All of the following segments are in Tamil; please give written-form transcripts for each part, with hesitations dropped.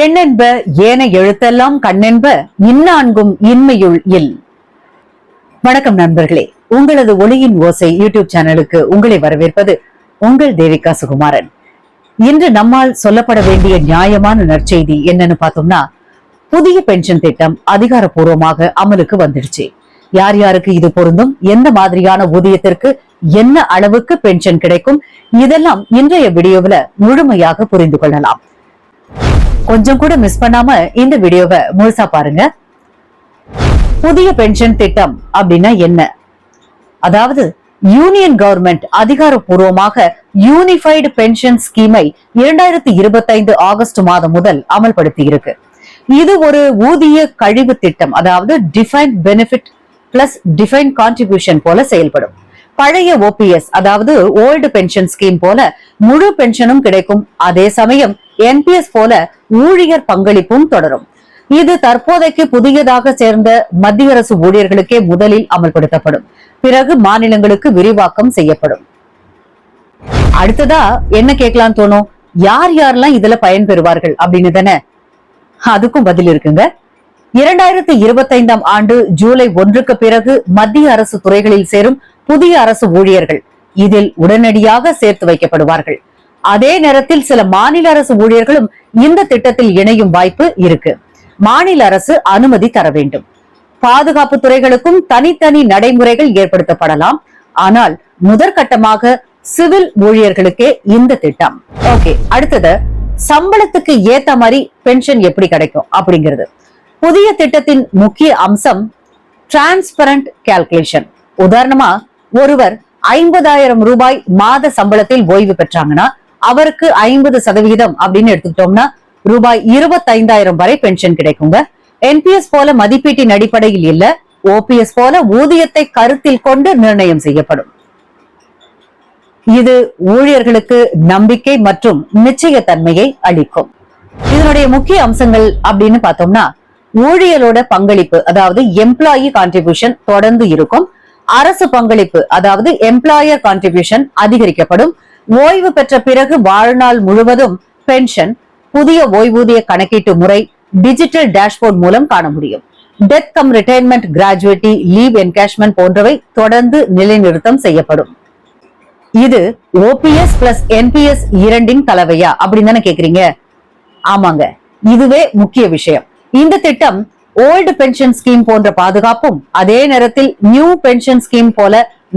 எண்ணென்ப ஏன எழுத்தெல்லாம் கண்ணென்ப இன்னான்கும் இன்மையுள் இல். வணக்கம் நண்பர்களே, உங்களது ஒளியின் ஓசை யூடியூப் சேனலுக்கு உங்களை வரவேற்பது உங்கள் தேவிகா சுகுமாரன். இன்று நம்மால் சொல்லப்பட வேண்டிய நியாயமான நற்செய்தி என்னன்னு பார்த்தோம்னா, புதிய பென்ஷன் திட்டம் அதிகாரப்பூர்வமாக அமலுக்கு வந்துடுச்சு. யார் யாருக்கு இது பொருந்தும், எந்த மாதிரியான ஊதியத்திற்கு என்ன அளவுக்கு பென்ஷன் கிடைக்கும், இதெல்லாம் இன்றைய வீடியோவில் முழுமையாக புரிந்து கொள்ளலாம். கொஞ்சம் கூட மிஸ் பண்ணாம இந்த வீடியோவை முழுசா பாருங்க. புதிய பென்ஷன் திட்டம் அப்படின்னா என்ன? அதாவது யூனியன் கவர்மெண்ட் அதிகாரப்பூர்வமாக யூனிஃபைடு பென்ஷன் ஸ்கீமை 2025 ஆகஸ்ட் மாதம் முதல் அமல்படுத்தி இருக்கு. இது ஒரு ஊதிய கழிவு திட்டம், அதாவது defined benefit plus defined contribution போல செயல்படும். பழைய ஓபிஎஸ் அதாவது ஓல்டு பென்ஷன் ஸ்கீம் போல முழு பென்ஷனும் கிடைக்கும். அதே சமயம் என்பிஎஸ் போல ஊழியர் பங்களிப்பும் தொடரும். இது தற்போதைக்கு புதியதாக சேர்ந்த மத்திய அரசு ஊழியர்களுக்கே முதலில் அமல்படுத்தப்படும். பிறகு மாநிலங்களுக்கு விரிவாக்கம் செய்யப்படும். அடுத்ததா என்ன கேட்கலாம் தோணும், யார் யாரெல்லாம் இதுல பயன்பெறுவார்கள் அப்படின்னு தானே? அதுக்கும் பதில் இருக்குங்க. 2025 ஆண்டு ஜூலை 1க்கு பிறகு மத்திய அரசு துறைகளில் சேரும் புதிய அரசு ஊழியர்கள் இதில் உடனடியாக சேர்த்து வைக்கப்படுவார்கள். அதே நேரத்தில் சில மாநில அரசு ஊழியர்களும் இந்த திட்டத்தில் இணையும் வாய்ப்பு இருக்கு. மாநில அரசு அனுமதி தர வேண்டும். பாதுகாப்பு துறைகளுக்கும் தனித்தனி நடைமுறைகள் ஏற்படுத்தப்படலாம். ஆனால் முதற்கட்டமாக சிவில் ஊழியர்களுக்கே இந்த திட்டம். ஓகே, அடுத்தது சம்பளத்துக்கு ஏத்த மாதிரி பென்ஷன் எப்படி கிடைக்கும் அப்படிங்கிறது. புதிய திட்டத்தின் முக்கிய அம்சம் டிரான்ஸ்பரண்ட் கால்குலேஷன். உதாரணமா, ஒருவர் 50,000 ரூபாய் மாத சம்பளத்தில் ஓய்வு பெற்றாங்கன்னா அவருக்கு 50% அப்படின்னு எடுத்துக்கிட்டோம்னா ரூபாய் 25,000 வரை பென்ஷன் கிடைக்குங்க. என்பிஎஸ் போல மதிப்பீட்டின் அடிப்படையில் இல்ல, ஓபிஎஸ் போல ஊதியத்தை கருத்தில் கொண்டு நிர்ணயம் செய்யப்படும். இது ஊழியர்களுக்கு நம்பிக்கை மற்றும் நிச்சயத்தன்மையை அளிக்கும். இதனுடைய முக்கிய அம்சங்கள் அப்படின்னு பார்த்தோம்னா, ஊழியரோட பங்களிப்பு அதாவது எம்ப்ளாயி கான்ட்ரிபியூஷன் தொடர்ந்து இருக்கும். அரசு பங்களிப்பு அதாவது எம்ப்ளாயர் கான்ட்ரிபியூஷன் அதிகரிக்கப்படும். ஓய்வு பெற்ற பிறகு வாழ்நாள் முழுவதும் பென்ஷன் புதிய ஓய்வூதிய கணக்கீட்டு முறை டிஜிட்டல் டேஷ்போர்ட் மூலம் காண முடியும். Death come retirement, gratuity, leave encashment போன்றவை தொடர்ந்து நிலைநிறுத்தம் செய்யப்படும். இது ஓபிஎஸ் பிளஸ் என்பிஎஸ் இரண்டின் கலவையா அப்படின்னு தானே கேக்குறீங்க? ஆமாங்க, இதுவே முக்கிய விஷயம். இந்த திட்டம் ஓல்டு பென்ஷன் ஸ்கீம் போன்ற பாதுகாப்பும் அதே நேரத்தில் நியூ பென்ஷன் ஸ்கீம் போல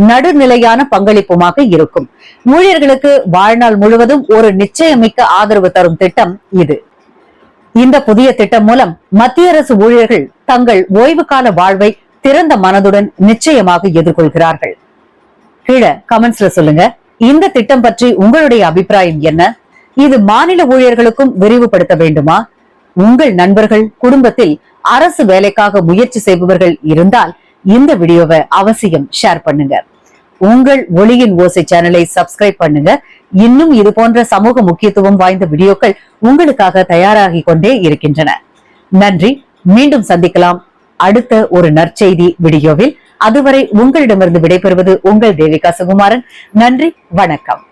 நடுநிலையான பங்களிப்புமாக இருக்கும். ஊழியர்களுக்கு வாழ்நாள் முழுவதும் ஒரு நிச்சயமிக்க ஆதரவு தரும் திட்டம் இது. இந்த புதிய திட்டம் மூலம் மத்திய அரசு ஊழியர்கள் தங்கள் ஓய்வு கால வாழ்வை திறந்த மனதுடன் நிச்சயமாக எதிர்கொள்கிறார்கள். கீழே கமெண்ட்ஸ்ல சொல்லுங்க, இந்த திட்டம் பற்றி உங்களுடைய அபிப்பிராயம் என்ன? இது மாநில ஊழியர்களுக்கும் விரிவுபடுத்த வேண்டுமா? உங்கள் நண்பர்கள், குடும்பத்தில் அரசு வேலைக்காக முயற்சி செய்பவர்கள் இருந்தால் இந்த வீடியோவை அவசியம் ஷேர் பண்ணுங்க. உங்கள் ஒளியின் ஓசை சேனலை சப்ஸ்கிரைப் பண்ணுங்க. இன்னும் இது போன்ற சமூக முக்கியத்துவம் வாய்ந்த வீடியோக்கள் உங்களுக்காக தயாராகி கொண்டே இருக்கின்றன. நன்றி. மீண்டும் சந்திக்கலாம் அடுத்த ஒரு நற்செய்தி வீடியோவில். அதுவரை உங்களிடமிருந்து விடைபெறுவது உங்கள் தேவிகா சுகுமாரன். நன்றி, வணக்கம்.